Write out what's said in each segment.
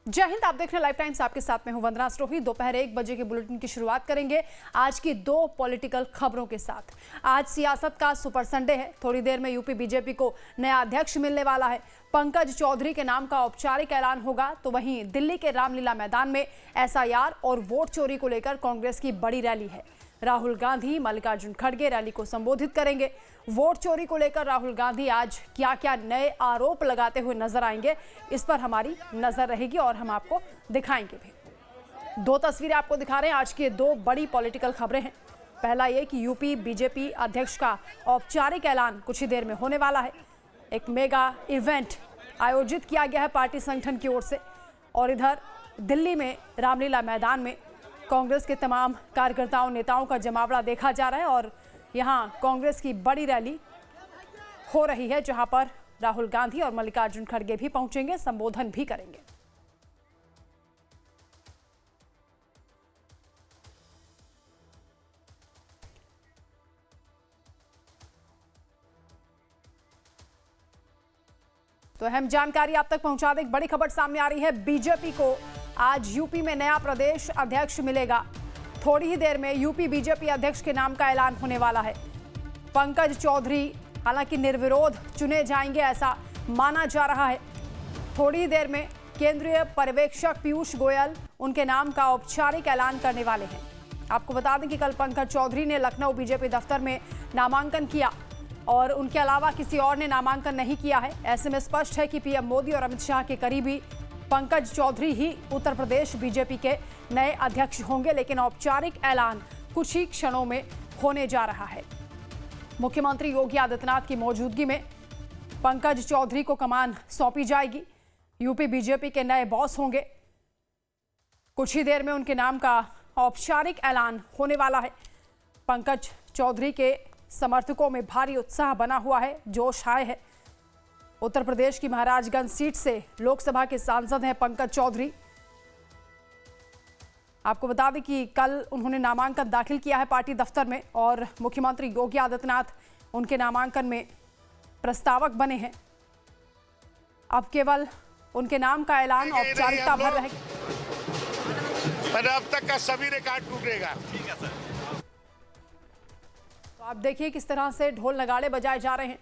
जय हिंद। आप देख रहे हैं लाइफ टाइम्स, आपके साथ में हूं वंदना स्टोही। दोपहर 1 बजे के बुलेटिन की शुरुआत करेंगे आज की 2 पॉलिटिकल खबरों के साथ। आज सियासत का सुपर संडे है। थोड़ी देर में यूपी बीजेपी को नया अध्यक्ष मिलने वाला है। पंकज चौधरी के नाम का औपचारिक ऐलान होगा। तो वहीं दिल्ली के रामलीला मैदान में एसआईआर और वोट चोरी को लेकर कांग्रेस की बड़ी रैली है। राहुल गांधी, मल्लिकार्जुन खड़गे रैली को संबोधित करेंगे। वोट चोरी को लेकर राहुल गांधी आज क्या क्या नए आरोप लगाते हुए नजर आएंगे, इस पर हमारी नजर रहेगी और हम आपको दिखाएंगे भी। 2 तस्वीरें आपको दिखा रहे हैं। आज की 2 बड़ी पॉलिटिकल खबरें हैं। पहला ये कि यूपी बीजेपी अध्यक्ष का औपचारिक ऐलान कुछ ही देर में होने वाला है। एक मेगा इवेंट आयोजित किया गया है पार्टी संगठन की ओर से। और इधर दिल्ली में रामलीला मैदान में कांग्रेस के तमाम कार्यकर्ताओं नेताओं का जमावड़ा देखा जा रहा है और यहां कांग्रेस की बड़ी रैली हो रही है, जहां पर राहुल गांधी और मल्लिकार्जुन खड़गे भी पहुंचेंगे, संबोधन भी करेंगे। तो अहम जानकारी आप तक पहुंचा दें। बड़ी खबर सामने आ रही है। बीजेपी को आज यूपी में नया प्रदेश अध्यक्ष मिलेगा। थोड़ी ही देर में यूपी बीजेपी अध्यक्ष के नाम का ऐलान होने वाला है। पंकज चौधरी हालांकि निर्विरोध चुने जाएंगे, ऐसा माना जा रहा है। थोड़ी ही देर में केंद्रीय पर्यवेक्षक पीयूष गोयल उनके नाम का औपचारिक ऐलान करने वाले हैं। आपको बता दें कि कल पंकज चौधरी ने लखनऊ बीजेपी दफ्तर में नामांकन किया और उनके अलावा किसी और ने नामांकन नहीं किया है। ऐसे में स्पष्ट है कि पीएम मोदी और अमित शाह के करीबी पंकज चौधरी ही उत्तर प्रदेश बीजेपी के नए अध्यक्ष होंगे। लेकिन औपचारिक ऐलान कुछ ही क्षणों में होने जा रहा है। मुख्यमंत्री योगी आदित्यनाथ की मौजूदगी में पंकज चौधरी को कमान सौंपी जाएगी। यूपी बीजेपी के नए बॉस होंगे। कुछ ही देर में उनके नाम का औपचारिक ऐलान होने वाला है। पंकज चौधरी के समर्थकों में भारी उत्साह बना हुआ है, जोश आए है। उत्तर प्रदेश की महाराजगंज सीट से लोकसभा के सांसद हैं पंकज चौधरी। आपको बता दें कि कल उन्होंने नामांकन दाखिल किया है पार्टी दफ्तर में और मुख्यमंत्री योगी आदित्यनाथ उनके नामांकन में प्रस्तावक बने हैं। अब केवल उनके नाम का ऐलान औपचारिकता भर रहेगी। पर अब तक का सभी रिकॉर्ड टूटेगा। ठीक है सर। तो आप देखिए किस तरह से ढोल नगाड़े बजाए जा रहे हैं।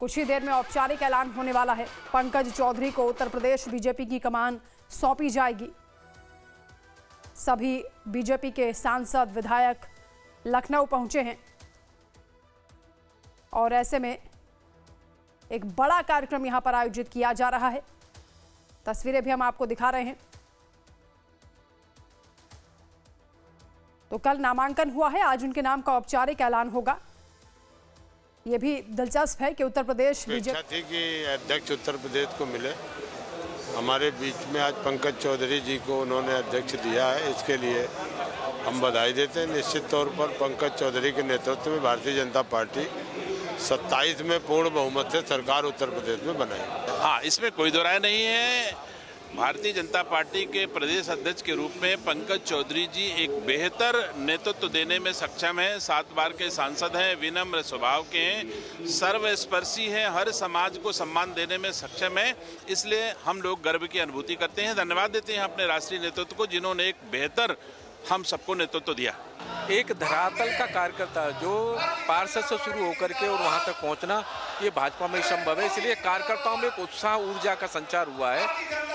कुछ ही देर में औपचारिक ऐलान होने वाला है। पंकज चौधरी को उत्तर प्रदेश बीजेपी की कमान सौंपी जाएगी। सभी बीजेपी के सांसद विधायक लखनऊ पहुंचे हैं और ऐसे में एक बड़ा कार्यक्रम यहां पर आयोजित किया जा रहा है। तस्वीरें भी हम आपको दिखा रहे हैं। तो कल नामांकन हुआ है, आज उनके नाम का औपचारिक ऐलान होगा। ये भी दिलचस्प है कि उत्तर प्रदेश इच्छा थी कि अध्यक्ष उत्तर प्रदेश को मिले। हमारे बीच में आज पंकज चौधरी जी को उन्होंने अध्यक्ष दिया है, इसके लिए हम बधाई देते हैं। निश्चित तौर पर पंकज चौधरी के नेतृत्व में भारतीय जनता पार्टी 27 में पूर्ण बहुमत से सरकार उत्तर प्रदेश में बनाई। हाँ, इसमें कोई दो राय नहीं है। भारतीय जनता पार्टी के प्रदेश अध्यक्ष के रूप में पंकज चौधरी जी एक बेहतर नेतृत्व देने में सक्षम हैं। 7 बार के सांसद हैं, विनम्र स्वभाव के हैं, सर्वस्पर्शी हैं, हर समाज को सम्मान देने में सक्षम हैं। इसलिए हम लोग गर्व की अनुभूति करते हैं। धन्यवाद देते हैं अपने राष्ट्रीय नेतृत्व को, जिन्होंने एक बेहतर हम सबको नेतृत्व दिया। एक धरातल का कार्यकर्ता जो पार्षद से शुरू होकर के और वहां तक पहुंचना, ये भाजपा में संभव है। इसलिए कार्यकर्ताओं में एक उत्साह, ऊर्जा का संचार हुआ है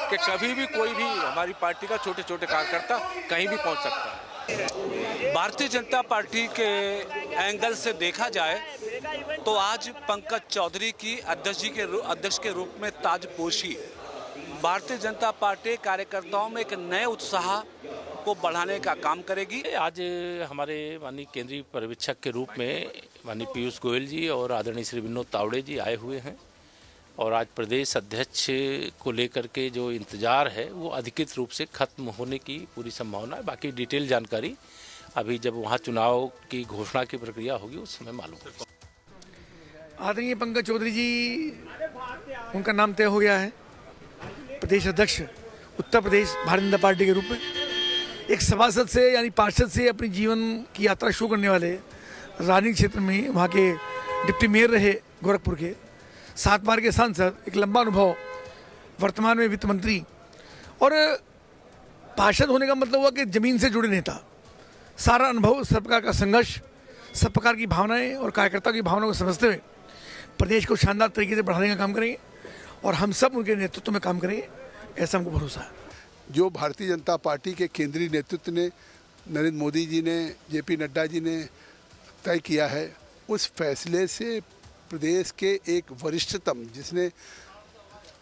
कि कभी भी कोई भी हमारी पार्टी का छोटे छोटे कार्यकर्ता कहीं भी पहुंच सकता है। भारतीय जनता पार्टी के एंगल से देखा जाए तो आज पंकज चौधरी की अध्यक्ष के रूप में ताजपोशी भारतीय जनता पार्टी कार्यकर्ताओं में एक नए उत्साह को बढ़ाने का काम करेगी। आज हमारे माननीय केंद्रीय पर्यवेक्षक के रूप में माननीय पीयूष गोयल जी और आदरणीय श्री विनोद तावड़े जी आए हुए हैं और आज प्रदेश अध्यक्ष को लेकर के जो इंतजार है वो अधिकृत रूप से खत्म होने की पूरी संभावना है। बाकी डिटेल जानकारी अभी जब वहाँ चुनाव की घोषणा की प्रक्रिया होगी उस समय मालूम होगा। आदरणीय पंकज चौधरी जी, उनका नाम तय हो गया है प्रदेश अध्यक्ष उत्तर प्रदेश भारतीय जनता पार्टी के रूप में। एक सभासद से यानी पार्षद से अपनी जीवन की यात्रा शुरू करने वाले, राजनीतिक क्षेत्र में वहाँ के डिप्टी मेयर रहे गोरखपुर के, 7 बार के सांसद, एक लंबा अनुभव, वर्तमान में वित्त मंत्री और पार्षद होने का मतलब हुआ कि ज़मीन से जुड़े नेता, सारा अनुभव, सब प्रकार का संघर्ष, सब प्रकार की भावनाएं और कार्यकर्ताओं की भावनाओं को समझते हुए प्रदेश को शानदार तरीके से बढ़ाने का काम करेंगे और हम सब उनके नेतृत्व में काम करेंगे, ऐसा हमको भरोसा है। जो भारतीय जनता पार्टी के केंद्रीय नेतृत्व ने, नरेंद्र मोदी जी ने, जेपी नड्डा जी ने तय किया है, उस फैसले से प्रदेश के एक वरिष्ठतम, जिसने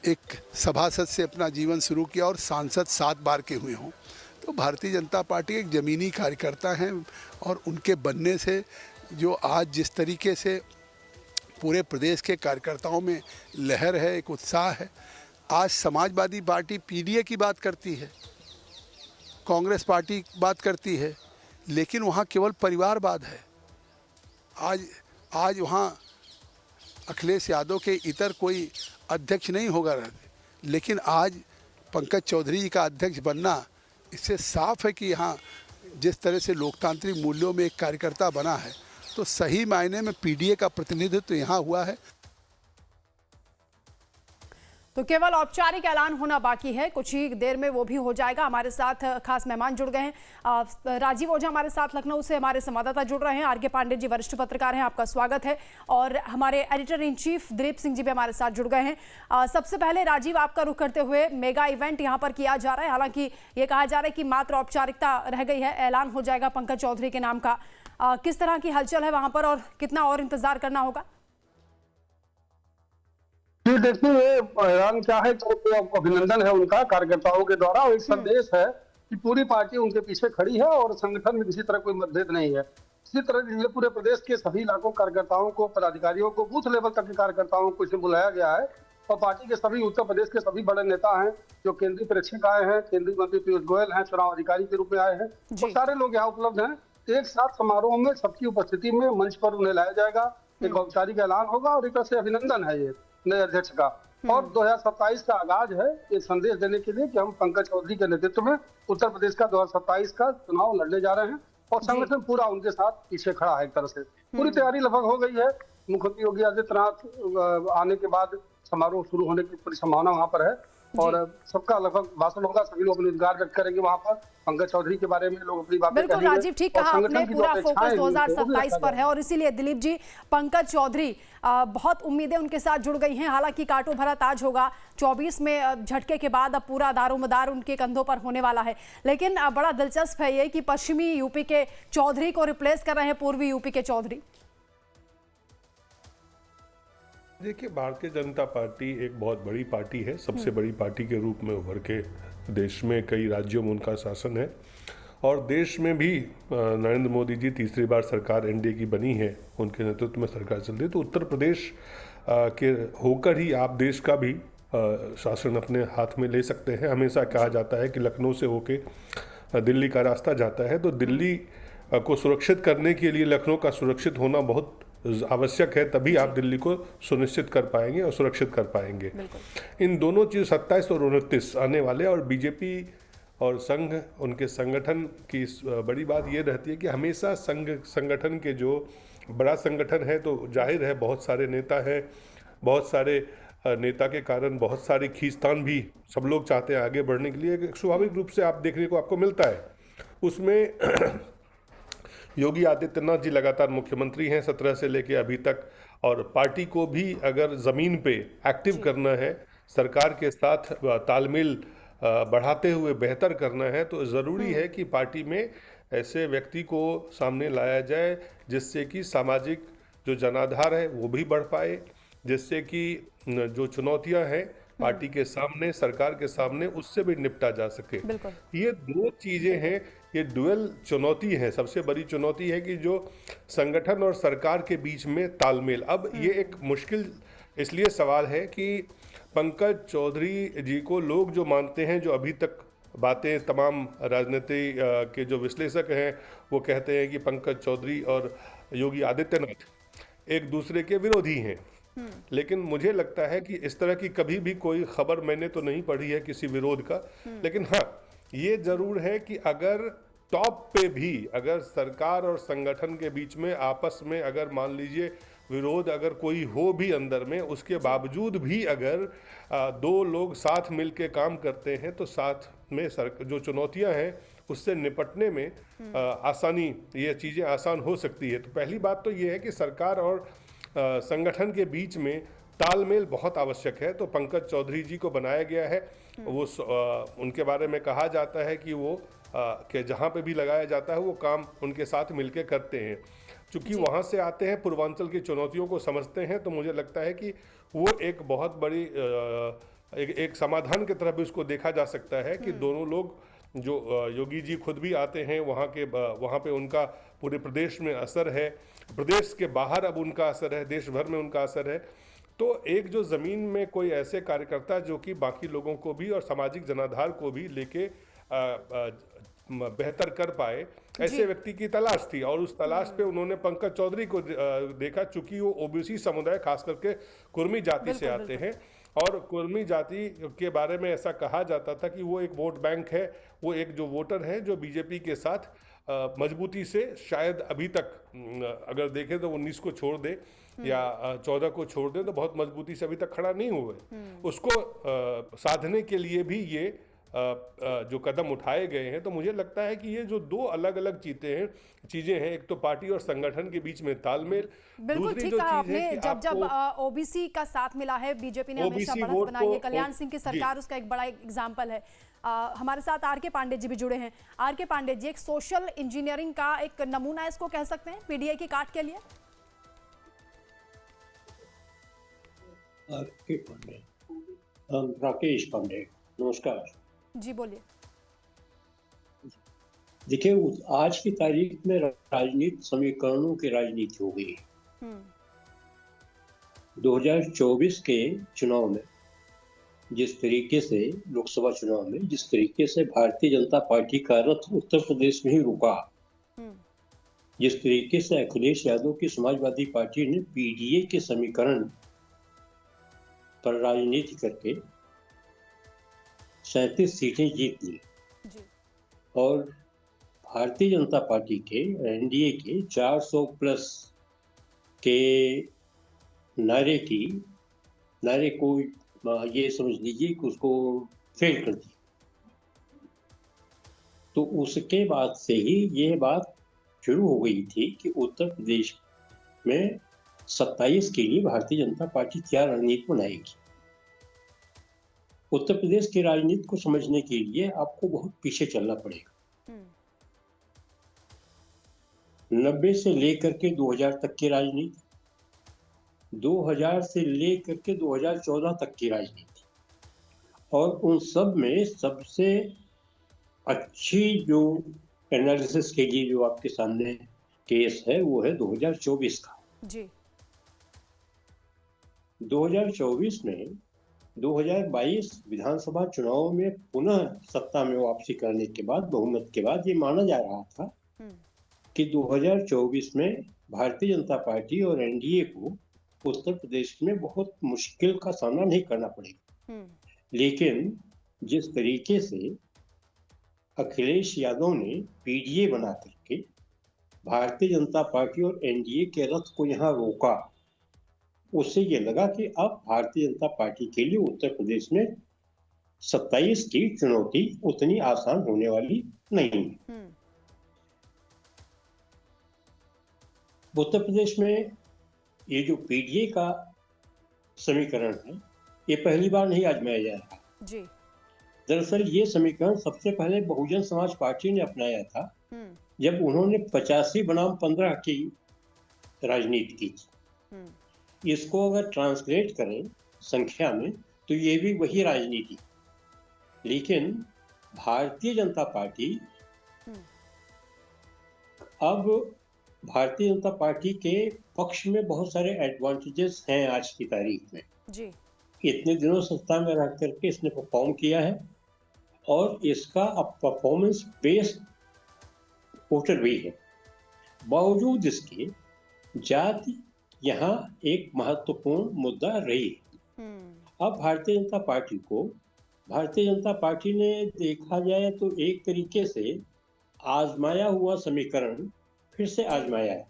एक सभासद से अपना जीवन शुरू किया और सांसद 7 बार के हुए हों, तो भारतीय जनता पार्टी एक ज़मीनी कार्यकर्ता हैं और उनके बनने से जो आज जिस तरीके से पूरे प्रदेश के कार्यकर्ताओं में लहर है, एक उत्साह है। आज समाजवादी पार्टी पीडीए की बात करती है, कांग्रेस पार्टी बात करती है, लेकिन वहाँ केवल परिवारवाद है। आज वहाँ अखिलेश यादव के इतर कोई अध्यक्ष नहीं होगा, लेकिन आज पंकज चौधरी जी का अध्यक्ष बनना, इससे साफ है कि यहाँ जिस तरह से लोकतांत्रिक मूल्यों में एक कार्यकर्ता बना है, तो सही मायने में पीडीए का प्रतिनिधित्व यहाँ हुआ है। तो केवल औपचारिक ऐलान होना बाकी है, कुछ ही देर में वो भी हो जाएगा। हमारे साथ खास मेहमान जुड़ गए हैं। राजीव ओझा हमारे साथ लखनऊ से हमारे संवाददाता जुड़ रहे हैं। आरके पांडे जी वरिष्ठ पत्रकार हैं, आपका स्वागत है। और हमारे editor in chief Dilip Singh ji भी हमारे साथ जुड़ गए हैं। सबसे पहले राजीव, आपका रुख करते हुए, मेगा इवेंट यहाँ पर किया जा रहा है, हालांकि ये कहा जा रहा है कि मात्र औपचारिकता रह गई है, ऐलान हो जाएगा पंकज चौधरी के नाम का। किस तरह की हलचल है वहां पर और कितना और इंतजार करना होगा? जी देखिए, ऐलान क्या है, तो अभिनंदन है उनका कार्यकर्ताओं के द्वारा, और एक संदेश है कि पूरी पार्टी उनके पीछे खड़ी है और संगठन में किसी तरह कोई मतभेद नहीं है। इसी तरह पूरे प्रदेश के सभी लाखों कार्यकर्ताओं को, पदाधिकारियों को, बूथ लेवल तक के कार्यकर्ताओं को इसमें बुलाया गया है और पार्टी के सभी, उत्तर प्रदेश के सभी बड़े नेता हैं, जो केंद्रीय प्रेक्षक आए हैं, केंद्रीय मंत्री पीयूष गोयल हैं, चुनाव अधिकारी के रूप में आए हैं, वो सारे लोग यहाँ उपलब्ध हैं। एक साथ समारोह में सबकी उपस्थिति में मंच पर उन्हें लाया जाएगा, एक औपचारिक ऐलान होगा और एक तरह से अभिनंदन है ये नए अध्यक्ष का। और 2027 का आगाज है, एक संदेश देने के लिए कि हम पंकज चौधरी के नेतृत्व में उत्तर प्रदेश का 2027 का चुनाव लड़ने जा रहे हैं और संगठन पूरा उनके साथ पीछे खड़ा है। एक तरह से पूरी तैयारी लगभग हो गई है। मुख्यमंत्री योगी आदित्यनाथ आने के बाद समारोह शुरू होने की पूरी संभावना वहाँ पर है और सबका लगभग भाषण होगा, सभी लोग अपने उद्गार व्यक्त करेंगे वहाँ पर पंकज चौधरी के बारे में, लोग अपनी बातें कहेंगे। बिल्कुल राजीव, ठीक कहा आपने, पूरा फोकस 2027 पर है और इसीलिए दिलीप जी, पंकज चौधरी, बहुत उम्मीदें उनके साथ जुड़ गई हैं। हालांकि कांटों भरा ताज होगा 24 में, झटके के बाद अब पूरा दारोमदार उनके कंधों पर होने वाला है। लेकिन बड़ा दिलचस्प है ये कि पश्चिमी यूपी के चौधरी को रिप्लेस कर रहे हैं पूर्वी यूपी के चौधरी। देखिए, भारतीय जनता पार्टी एक बहुत बड़ी पार्टी है, सबसे बड़ी पार्टी के रूप में उभर के देश में कई राज्यों में उनका शासन है और देश में भी नरेंद्र मोदी जी तीसरी बार सरकार एनडीए की बनी है, उनके नेतृत्व में सरकार चल रही है। तो उत्तर प्रदेश के होकर ही आप देश का भी शासन अपने हाथ में ले सकते हैं। हमेशा कहा जाता है कि लखनऊ से होके दिल्ली का रास्ता जाता है, तो दिल्ली को सुरक्षित करने के लिए लखनऊ का सुरक्षित होना बहुत आवश्यक है, तभी आप दिल्ली को सुनिश्चित कर पाएंगे और सुरक्षित कर पाएंगे। इन दोनों चीज़ 27 और 29 आने वाले, और बीजेपी और संघ, उनके संगठन की बड़ी बात ये रहती है कि हमेशा संगठन के, जो बड़ा संगठन है तो जाहिर है बहुत सारे नेता हैं, बहुत सारे नेता के कारण बहुत सारी खींचतान भी सब लोग चाहते हैं आगे बढ़ने के लिए, स्वाभाविक रूप से आप देखने को आपको मिलता है। उसमें योगी आदित्यनाथ जी लगातार मुख्यमंत्री हैं 17 से लेके अभी तक, और पार्टी को भी अगर ज़मीन पे एक्टिव करना है, सरकार के साथ तालमेल बढ़ाते हुए बेहतर करना है, तो ज़रूरी है कि पार्टी में ऐसे व्यक्ति को सामने लाया जाए जिससे कि सामाजिक जो जनाधार है वो भी बढ़ पाए, जिससे कि जो चुनौतियां हैं पार्टी के सामने, सरकार के सामने, उससे भी निपटा जा सके। ये दो चीज़ें हैं, ये डुअल चुनौती है। सबसे बड़ी चुनौती है कि जो संगठन और सरकार के बीच में तालमेल, अब ये एक मुश्किल इसलिए सवाल है कि पंकज चौधरी जी को लोग जो मानते हैं, जो अभी तक बातें तमाम राजनीति के जो विश्लेषक हैं वो कहते हैं कि पंकज चौधरी और योगी आदित्यनाथ एक दूसरे के विरोधी हैं, लेकिन मुझे लगता है कि इस तरह की कभी भी कोई खबर मैंने तो नहीं पढ़ी है किसी विरोध का। लेकिन हाँ, ये जरूर है कि अगर टॉप पे भी अगर सरकार और संगठन के बीच में आपस में अगर मान लीजिए विरोध अगर कोई हो भी अंदर में, उसके बावजूद भी अगर दो लोग साथ मिल के काम करते हैं तो साथ में जो चुनौतियां हैं उससे निपटने में आसानी, ये चीज़ें आसान हो सकती है। तो पहली बात तो ये है कि सरकार और संगठन के बीच में तालमेल बहुत आवश्यक है। तो पंकज चौधरी जी को बनाया गया है, वो उनके बारे में कहा जाता है कि वो कि जहाँ पे भी लगाया जाता है वो काम उनके साथ मिलके करते हैं। चूँकि वहाँ से आते हैं, पूर्वांचल की चुनौतियों को समझते हैं, तो मुझे लगता है कि वो एक बहुत बड़ी एक समाधान की तरफ भी उसको देखा जा सकता है कि दोनों लोग, जो योगी जी खुद भी आते हैं वहाँ पे उनका पूरे प्रदेश में असर है, प्रदेश के बाहर अब उनका असर है, देश भर में उनका असर है। तो एक जो ज़मीन में कोई ऐसे कार्यकर्ता जो कि बाकी लोगों को भी और सामाजिक जनाधार को भी लेके बेहतर कर पाए, ऐसे व्यक्ति की तलाश थी। और उस तलाश पे उन्होंने पंकज चौधरी को देखा, चूंकि वो ओबीसी समुदाय खास करके कुर्मी जाति से आते हैं, और कुर्मी जाति के बारे में ऐसा कहा जाता था कि वो एक वोट बैंक है, वो एक जो वोटर है जो बीजेपी के साथ मजबूती से शायद अभी तक अगर देखें तो 19 को छोड़ दे या 14 को छोड़ दे तो बहुत मजबूती से अभी तक खड़ा नहीं हुए। उसको साधने के लिए भी ये जो कदम उठाए गए हैं। तो मुझे लगता है कि ये जो दो अलग अलग चीजें हैं, एक तो पार्टी और संगठन के बीच में तालमेल, बिल्कुल ठीक कहा आपने। जब ओबीसी का साथ मिला है, बीजेपी ने हमेशा बढ़त बनाई है, कल्याण सिंह की सरकार उसका एक बड़ा एग्जाम्पल है। हमारे साथ आर.के. पांडे जी भी जुड़े हैं। आर.के. पांडे जी, एक सोशल इंजीनियरिंग का एक नमूना इसको कह सकते हैं पीडीआई की काट के लिए? आर.के. पांडे, राकेश पांडे, नमस्कार जी, बोलिए। देखिए, आज की तारीख में राजनीति समीकरणों की राजनीति हो गई। 2024 के चुनाव में जिस तरीके से, लोकसभा चुनाव में जिस तरीके से भारतीय जनता पार्टी का रथ उत्तर प्रदेश में ही रुका, जिस तरीके से अखिलेश यादव की समाजवादी पार्टी ने पीडीए के समीकरण पर राजनीति करके 37 सीटें जीत ली और भारतीय जनता पार्टी के एनडीए के 400 प्लस के नारे को ये समझ लीजिए कि उसको फेल कर दिया। तो उसके बाद से ही ये बात शुरू हो गई थी कि उत्तर प्रदेश में 27 के लिए भारतीय जनता पार्टी क्या रणनीति बनाएगी। उत्तर प्रदेश की राजनीति को समझने के लिए आपको बहुत पीछे चलना पड़ेगा। 90 से लेकर के 2000 तक की राजनीति, 2000 से लेकर के 2014 तक की राजनीति, और उन सब में सबसे अच्छी जो एनालिसिस के लिए जो आपके सामने केस है वो है 2024 का। जी। 2024 में 2022 विधानसभा चुनाव में पुनः सत्ता में वापसी करने के बाद, बहुमत के बाद, ये माना जा रहा था कि 2024 में भारतीय जनता पार्टी और एनडीए को उत्तर प्रदेश में बहुत मुश्किल का सामना नहीं करना पड़ेगा। लेकिन जिस तरीके से अखिलेश यादव ने पीडीए बना करके भारतीय जनता पार्टी और एनडीए के रथ को यहाँ रोका, उससे ये लगा कि अब भारतीय जनता पार्टी के लिए उत्तर प्रदेश में 27 की चुनौती उतनी आसान होने वाली नहीं है। उत्तर प्रदेश में ये जो पीडीए का समीकरण है, ये पहली बार नहीं आजमाया जा रहा जी। दरअसल ये समीकरण सबसे पहले बहुजन समाज पार्टी ने अपनाया था जब उन्होंने 85 बनाम 15 की राजनीति की थी। इसको अगर ट्रांसलेट करें संख्या में तो ये भी वही राजनीति, लेकिन भारतीय जनता पार्टी अब भारतीय जनता पार्टी के पक्ष में बहुत सारे एडवांटेजेस हैं आज की तारीख में जी। इतने दिनों सत्ता में रह करके इसने परफॉर्म किया है और इसका अब परफॉर्मेंस बेस्ड वोटर भी है। बावजूद इसके जाति यहाँ एक महत्वपूर्ण मुद्दा रही है। अब भारतीय जनता पार्टी ने देखा जाए तो एक तरीके से आजमाया हुआ समीकरण फिर से आजमाया है।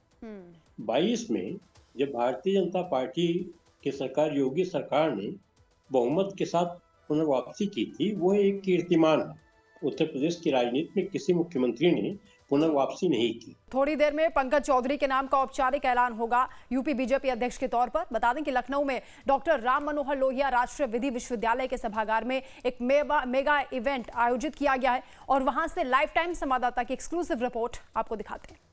22 में जब भारतीय जनता पार्टी की सरकार, योगी सरकार ने बहुमत के साथ पुनर्वापसी की थी, वो एक कीर्तिमान है। उत्तर प्रदेश की राजनीति में किसी मुख्यमंत्री ने पुनर्वापसी नहीं की। थोड़ी देर में पंकज चौधरी के नाम का औपचारिक ऐलान होगा यूपी बीजेपी अध्यक्ष के तौर पर। बता दें कि लखनऊ में डॉक्टर राम मनोहर लोहिया राष्ट्रीय विधि विश्वविद्यालय के सभागार में एक मेगा इवेंट आयोजित किया गया है और वहां से लाइफ टाइम संवाददाता की एक्सक्लूसिव रिपोर्ट आपको दिखाते हैं।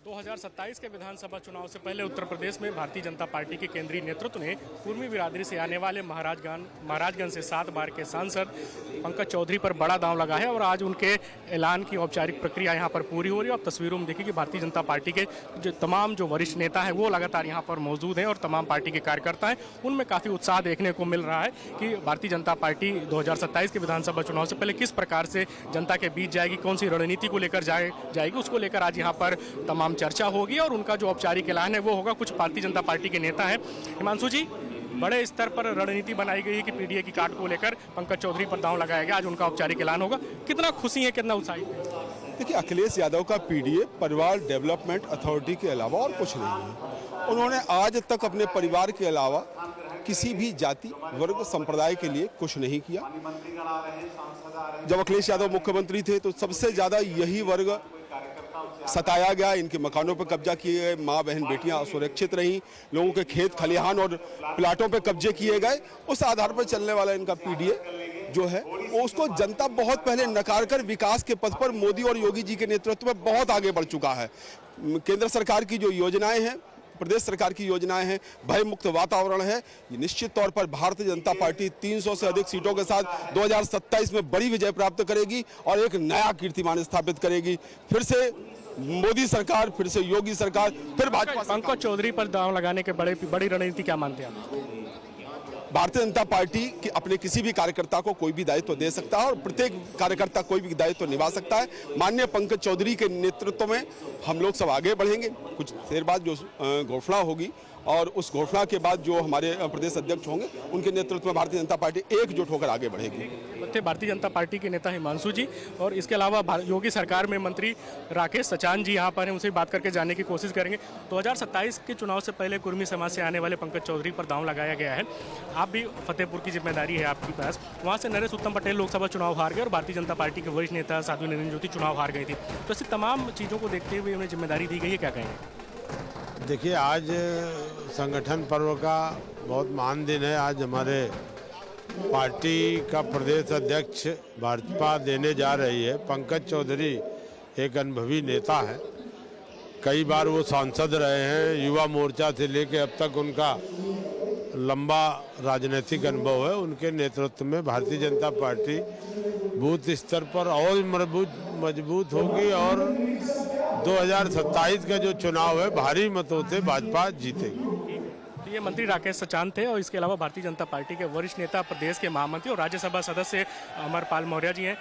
2027 के विधानसभा चुनाव से पहले उत्तर प्रदेश में भारतीय जनता पार्टी के केंद्रीय नेतृत्व ने कुर्मी बिरादरी से आने वाले महाराजगंज से 7 बार के सांसद पंकज चौधरी पर बड़ा दांव लगा है और आज उनके ऐलान की औपचारिक प्रक्रिया यहां पर पूरी हो रही है। अब तस्वीरों में देखिए कि भारतीय जनता पार्टी के जो वरिष्ठ नेता हैं वो लगातार यहां पर मौजूद हैं और तमाम पार्टी के कार्यकर्ता हैं, उनमें काफ़ी उत्साह देखने को मिल रहा है कि भारतीय जनता पार्टी 2027 के विधानसभा चुनाव से पहले किस प्रकार से जनता के बीच जाएगी, कौन सी रणनीति को लेकर जाएगी, उसको लेकर आज यहाँ पर तमाम चर्चा होगी और उनका जो औपचारिक ऐलान है वो होगा। कुछ भारतीय जनता पार्टी के नेता हैं। हिमांशु जी, बड़े स्तर पर रणनीति बनाई गई है कि पीडीए की काट को लेकर पंकज चौधरी पर दांव लगाया गया, आज उनका औपचारिक ऐलान होगा, कितना खुशी है, कितना उत्साहित है? देखिए, अखिलेश यादव का पीडीए परिवार डेवलपमेंट अथॉरिटी के अलावा और कुछ नहीं है। उन्होंने आज तक अपने परिवार के अलावा किसी भी जाति वर्ग संप्रदाय के लिए कुछ नहीं किया। जब अखिलेश यादव मुख्यमंत्री थे तो सबसे ज्यादा यही वर्ग सताया गया, इनके मकानों पर कब्जा किए गए, माँ बहन बेटियां असुरक्षित रहीं, लोगों के खेत खलिहान और प्लाटों पर कब्जे किए गए। उस आधार पर चलने वाला इनका पीडीए जो है वो उसको जनता बहुत पहले नकार कर विकास के पथ पर मोदी और योगी जी के नेतृत्व में बहुत आगे बढ़ चुका है। केंद्र सरकार की जो योजनाएं हैं, प्रदेश सरकार की योजनाएं हैं, भय मुक्त वातावरण है, ये निश्चित तौर पर भारतीय जनता पार्टी 300 से अधिक सीटों के साथ 2027 में बड़ी विजय प्राप्त करेगी और एक नया कीर्तिमान स्थापित करेगी। फिर से मोदी सरकार, फिर से योगी सरकार, फिर भाजपा। पंकज चौधरी पर दांव लगाने के बड़ी रणनीति क्या मानते हैं आप? भारतीय जनता पार्टी की अपने किसी भी कार्यकर्ता को कोई भी दायित्व दे सकता है और प्रत्येक कार्यकर्ता कोई भी दायित्व निभा सकता है। माननीय पंकज चौधरी के नेतृत्व में हम लोग सब आगे बढ़ेंगे। कुछ देर बाद जो घोषणा होगी और उस घोषणा के बाद जो हमारे प्रदेश अध्यक्ष होंगे उनके नेतृत्व में भारतीय जनता पार्टी एकजुट होकर आगे बढ़ेगी। भारतीय जनता पार्टी के नेता हिमांशु जी और इसके अलावा योगी सरकार में मंत्री राकेश सचान जी यहाँ पर हैं, उनसे बात करके जानने की कोशिश करेंगे। 2027 के चुनाव से पहले कुर्मी समाज से आने वाले पंकज चौधरी पर दांव लगाया गया है। आप भी फतेहपुर की जिम्मेदारी है आपके पास, वहाँ से नरेश उत्तम पटेल लोकसभा चुनाव हार गए और भारतीय जनता पार्टी के वरिष्ठ नेता साध्वी निरंजन ज्योति चुनाव हार गई थी। तो ऐसी तमाम चीज़ों को देखते हुए उन्हें जिम्मेदारी दी गई है, क्या कहेंगे? देखिए, आज संगठन पर्व का बहुत महान दिन है। आज हमारे पार्टी का प्रदेश अध्यक्ष भाजपा देने जा रही है। पंकज चौधरी एक अनुभवी नेता है, कई बार वो सांसद रहे हैं, युवा मोर्चा से लेकर अब तक उनका लंबा राजनीतिक अनुभव है। उनके नेतृत्व में भारतीय जनता पार्टी बूथ स्तर पर और मजबूत होगी और 2027 का जो चुनाव है भारी मतों से भाजपा जीतेगी। ये मंत्री राकेश सचान थे और इसके अलावा भारतीय जनता पार्टी के वरिष्ठ नेता, प्रदेश के महामंत्री और राज्यसभा सदस्य अमरपाल मौर्य जी हैं।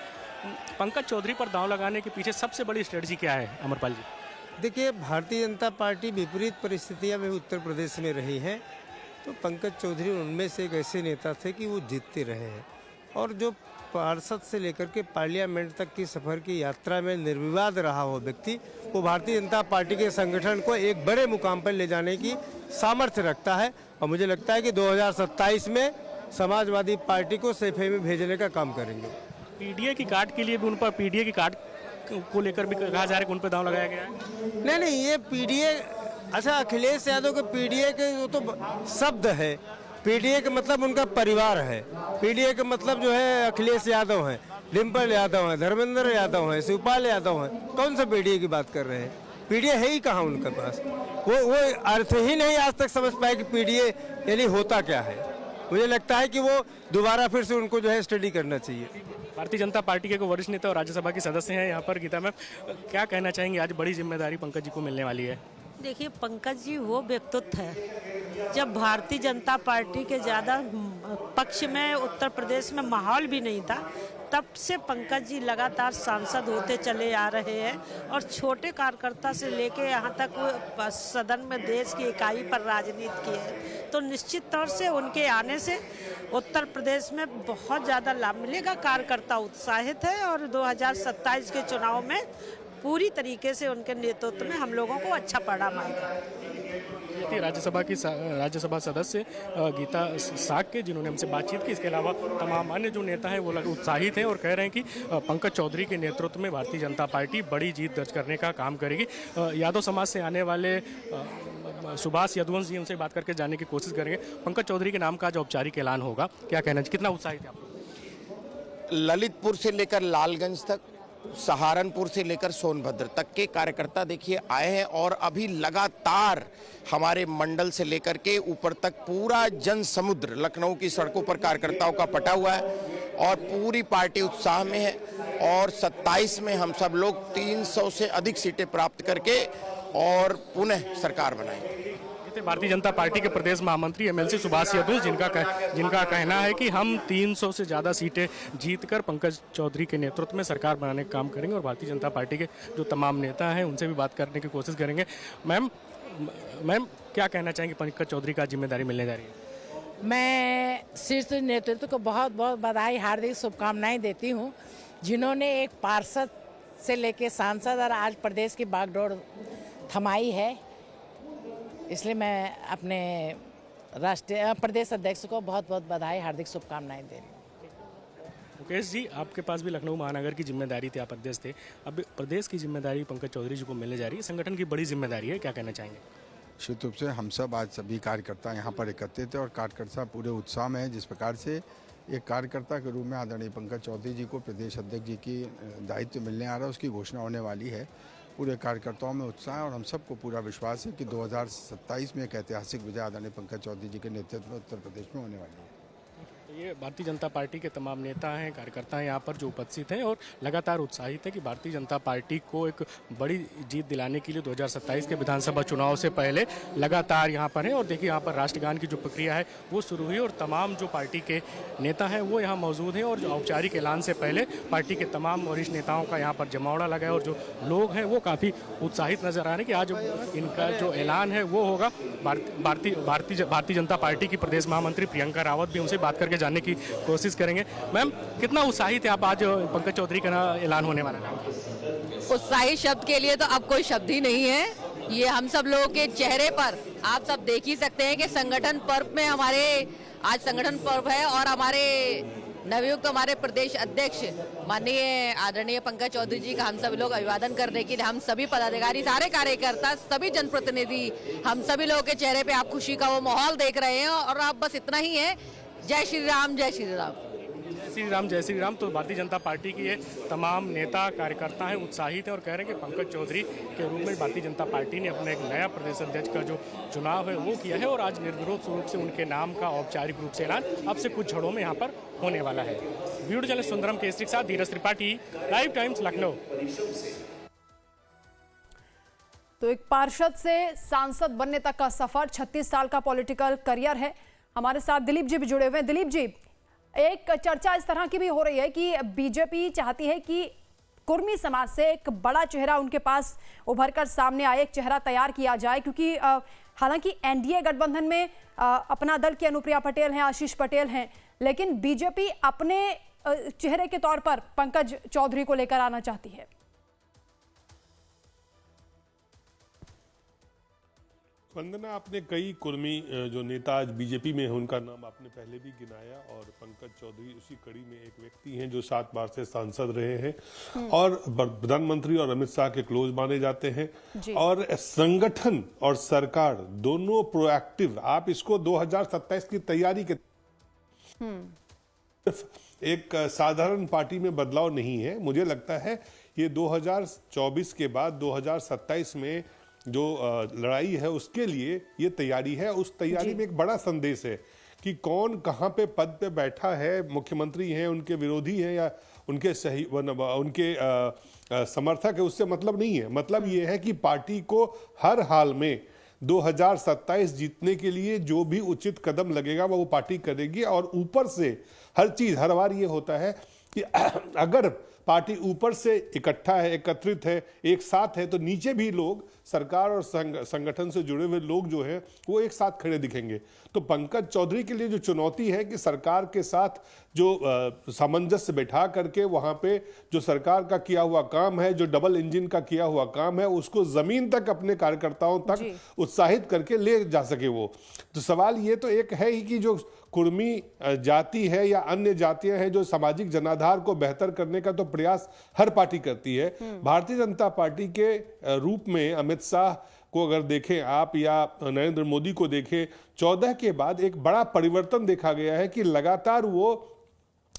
पंकज चौधरी पर दांव लगाने के पीछे सबसे बड़ी स्ट्रेटजी क्या है अमरपाल जी? देखिए, भारतीय जनता पार्टी विपरीत परिस्थितियां में उत्तर प्रदेश में रही है, तो पंकज चौधरी उनमें से एक ऐसे नेता थे कि वो जीतते रहे हैं और जो पार्षद से लेकर के पार्लियामेंट तक की सफर की यात्रा में निर्विवाद रहा हो व्यक्ति, वो भारतीय जनता पार्टी के संगठन को एक बड़े मुकाम पर ले जाने की सामर्थ्य रखता है और मुझे लगता है कि 2027 में समाजवादी पार्टी को सेफे में भेजने का काम करेंगे। पीडीए की काट के लिए भी उन पर, पीडीए की काट को लेकर भी कहा जा रहा है कि उन पर दांव लगाया गया है? नहीं, ये पीडीए, अच्छा अखिलेश यादव के पीडीए के वो तो शब्द है, पीडीए का मतलब उनका परिवार है। पीडीए का मतलब जो है अखिलेश यादव है, डिम्पल यादव है, धर्मेंद्र यादव है, शिवपाल यादव है। कौन सा पीडीए की बात कर रहे हैं? पीडीए है ही कहाँ उनके पास? वो अर्थ ही नहीं आज तक समझ पाए कि पीडीए यानी होता क्या है। मुझे लगता है कि वो दोबारा फिर से उनको जो है स्टडी करना चाहिए। भारतीय जनता पार्टी के वरिष्ठ नेता और राज्यसभा के सदस्य हैं यहाँ पर। गीता मैम, क्या कहना चाहेंगे, आज बड़ी जिम्मेदारी पंकज जी को मिलने वाली है? देखिए, पंकज जी वो व्यक्तित्व है, जब भारतीय जनता पार्टी के ज़्यादा पक्ष में उत्तर प्रदेश में माहौल भी नहीं था, तब से पंकज जी लगातार सांसद होते चले आ रहे हैं और छोटे कार्यकर्ता से लेके यहाँ तक वो सदन में देश की इकाई पर राजनीति की है। तो निश्चित तौर से उनके आने से उत्तर प्रदेश में बहुत ज़्यादा लाभ मिलेगा। कार्यकर्ता उत्साहित है और 2027 के चुनाव में पूरी तरीके से उनके नेतृत्व में हम लोगों को अच्छा परिणाम आएगा। राज्यसभा सदस्य गीता साग जिन्होंने हमसे बातचीत की। इसके अलावा तमाम अन्य जो नेता हैं वो उत्साहित हैं और कह रहे हैं कि पंकज चौधरी के नेतृत्व में भारतीय जनता पार्टी बड़ी जीत दर्ज करने का काम करेगी। यादव समाज से आने वाले सुभाष यदुवंश जी, उनसे बात करके जानने की कोशिश करेंगे। पंकज चौधरी के नाम का आज औपचारिक ऐलान होगा, क्या कहना चाहिए, कितना उत्साहित है आप? ललितपुर से लेकर लालगंज तक, सहारनपुर से लेकर सोनभद्र तक के कार्यकर्ता देखिए आए हैं और अभी लगातार हमारे मंडल से लेकर के ऊपर तक पूरा जन समुद्र लखनऊ की सड़कों पर कार्यकर्ताओं का पटा हुआ है और पूरी पार्टी उत्साह में है। और 27 में हम सब लोग 300 से अधिक सीटें प्राप्त करके और पुनः सरकार बनाएंगे। भारतीय जनता पार्टी के प्रदेश महामंत्री एमएलसी सुभाष यादव जिनका कहना है कि हम 300 से ज़्यादा सीटें जीतकर पंकज चौधरी के नेतृत्व में सरकार बनाने का काम करेंगे और भारतीय जनता पार्टी के जो तमाम नेता हैं उनसे भी बात करने की कोशिश करेंगे। मैम क्या कहना चाहेंगे, पंकज चौधरी का जिम्मेदारी मिलने जा रही है? मैं शीर्ष नेतृत्व को बहुत बहुत बधाई, हार्दिक शुभकामनाएं देती हूँ, जिन्होंने एक पार्षद से लेकर सांसद और आज प्रदेश की बागडोर थमाई है। इसलिए मैं अपने राष्ट्रीय प्रदेश अध्यक्ष को बहुत बहुत बधाई, हार्दिक शुभकामनाएं दे रही हूँ। मुकेश जी, आपके पास भी लखनऊ महानगर की जिम्मेदारी थी, आप अध्यक्ष थे, अब प्रदेश की जिम्मेदारी पंकज चौधरी जी को मिलने जा रही है। संगठन की बड़ी जिम्मेदारी है, क्या कहना चाहेंगे? निश्चित रूप से हम सब आज सभी कार्यकर्ता यहाँ पर एकत्रित थे और कार्यकर्ता पूरे उत्साह में है। जिस प्रकार से एक कार्यकर्ता के रूप में आदरणीय पंकज चौधरी जी को प्रदेश अध्यक्ष जी की दायित्व मिलने आ रहा है, उसकी घोषणा होने वाली है। पूरे कार्यकर्ताओं में उत्साह है और हम सबको पूरा विश्वास है कि 2027 में एक ऐतिहासिक विजय आदरणीय पंकज चौधरी जी के नेतृत्व में उत्तर प्रदेश में होने वाली है। ये भारतीय जनता पार्टी के तमाम नेता हैं, कार्यकर्ता हैं यहाँ पर जो उपस्थित हैं और लगातार उत्साहित है कि भारतीय जनता पार्टी को एक बड़ी जीत दिलाने के लिए 2027 के विधानसभा चुनाव से पहले लगातार यहाँ पर हैं। और देखिए यहाँ पर राष्ट्रगान की जो प्रक्रिया है वो शुरू हुई और तमाम जो पार्टी के नेता हैं वो यहाँ मौजूद हैं और जो औपचारिक ऐलान से पहले पार्टी के तमाम वरिष्ठ नेताओं का यहाँ पर जमावड़ा लगा है और जो लोग हैं वो काफ़ी उत्साहित नजर आ रहे हैं कि आज इनका जो ऐलान है वो होगा। भारतीय जनता पार्टी की प्रदेश महामंत्री प्रियंका रावत भी उनसे बात करके जानने की कोशिश करेंगे। मैम, कितना उत्साहित है आप आज पंकज चौधरी का ऐलान होने वाला है? उत्साहित शब्द के लिए तो अब कोई शब्द ही नहीं है। ये हम सब लोगों के चेहरे पर आप सब देख ही सकते हैं कि संगठन पर्व में हमारे आज संगठन पर्व है और हमारे नवयुक्त हमारे प्रदेश अध्यक्ष माननीय आदरणीय पंकज चौधरी जी का हम सभी लोग अभिवादन करने के लिए हम सभी पदाधिकारी, सारे कार्यकर्ता, सभी जनप्रतिनिधि, हम सभी लोगों के चेहरे पे आप खुशी का वो माहौल देख रहे हैं। और आप बस इतना ही है, जय श्री राम, जय श्री राम, जय श्री राम, जय श्री राम। तो भारतीय जनता पार्टी के ये तमाम नेता कार्यकर्ता हैं, उत्साहित हैं और कह रहे हैं कि पंकज चौधरी के रूप में भारतीय जनता पार्टी ने अपना एक नया प्रदेश अध्यक्ष का जो चुनाव है वो किया है और आज निर्विरोध रूप से उनके नाम का औपचारिक रूप से ऐलान अब से कुछ क्षणों में यहाँ पर होने वाला है। वीडियो जर्नलिस्ट सुंदरम केसरी के साथ धीरज त्रिपाठी, लाइव टाइम्स, लखनऊ। तो एक पार्षद से सांसद बनने तक का सफर, 36 साल का पॉलिटिकल करियर है। हमारे साथ दिलीप जी भी जुड़े हुए हैं। दिलीप जी, एक चर्चा इस तरह की भी हो रही है कि बीजेपी चाहती है कि कुर्मी समाज से एक बड़ा चेहरा उनके पास उभर कर सामने आए, एक चेहरा तैयार किया जाए, क्योंकि हालांकि एनडीए गठबंधन में अपना दल की अनुप्रिया पटेल हैं, आशीष पटेल हैं, लेकिन बीजेपी अपने चेहरे के तौर पर पंकज चौधरी को लेकर आना चाहती है। वंदना, आपने कई कुर्मी जो नेता आज बीजेपी में हैं उनका नाम आपने पहले भी गिनाया और पंकज चौधरी उसी कड़ी में एक व्यक्ति हैं जो 7 बार से सांसद रहे हैं और प्रधानमंत्री और अमित शाह के क्लोज माने जाते हैं और संगठन और सरकार दोनों प्रोएक्टिव। आप इसको 2027 की तैयारी के एक साधारण पार्टी में बदलाव नहीं है। मुझे लगता है ये 2024 के बाद 2027 में जो लड़ाई है उसके लिए ये तैयारी है। उस तैयारी में एक बड़ा संदेश है कि कौन कहां पे पद पे बैठा है, मुख्यमंत्री हैं, उनके विरोधी हैं या उनके सही उनके समर्थक है, उससे मतलब नहीं है। मतलब ये है कि पार्टी को हर हाल में 2027 जीतने के लिए जो भी उचित कदम लगेगा वो पार्टी करेगी और ऊपर से हर चीज, हर बार ये होता है कि अगर पार्टी ऊपर से इकट्ठा है, एकत्रित है, एक साथ है, तो नीचे भी लोग, सरकार और संगठन से जुड़े हुए लोग जो हैं वो एक साथ खड़े दिखेंगे। तो पंकज चौधरी के लिए जो चुनौती है कि सरकार के साथ जो सामंजस्य बैठा करके वहाँ पे जो सरकार का किया हुआ काम है, जो डबल इंजन का किया हुआ काम है, उसको जमीन तक अपने कार्यकर्ताओं तक उत्साहित करके ले जा सके वो। तो सवाल ये तो एक है ही कि जो कुर्मी जाति है या अन्य जातियां हैं, जो सामाजिक जनाधार को बेहतर करने का तो प्रयास हर पार्टी करती है। भारतीय जनता पार्टी के रूप में अमित शाह को अगर देखें आप या नरेंद्र मोदी को देखें, 14 के बाद एक बड़ा परिवर्तन देखा गया है कि लगातार वो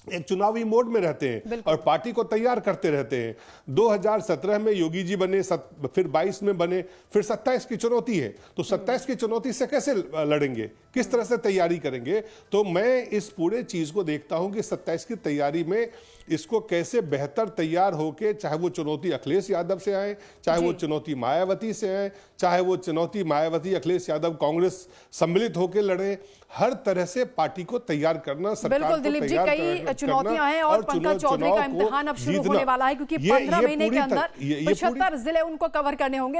एक चुनावी मोड में रहते हैं और पार्टी को तैयार करते रहते हैं। 2017 में योगी जी बने, फिर 22 में बने, फिर 27 की चुनौती है। तो 27 की चुनौती से कैसे लड़ेंगे, किस तरह से तैयारी करेंगे? तो मैं इस पूरे चीज को देखता हूं कि 27 की तैयारी में इसको कैसे बेहतर तैयार होके, चाहे वो चुनौती अखिलेश यादव से आए, चाहे वो चुनौती मायावती से आए, चाहे वो चुनौती मायावती अखिलेश यादव कांग्रेस सम्मिलित होकर लड़े, हर तरह से पार्टी को तैयार करना, सरकार बिल्कुल को दिलीप जी, तैयार कई चुनौतियां हैं और पंकज चौधरी का इम्तिहान अब शुरू होने वाला है, क्योंकि 15 महीने के अंदर 75 जिले उनको कवर करने होंगे।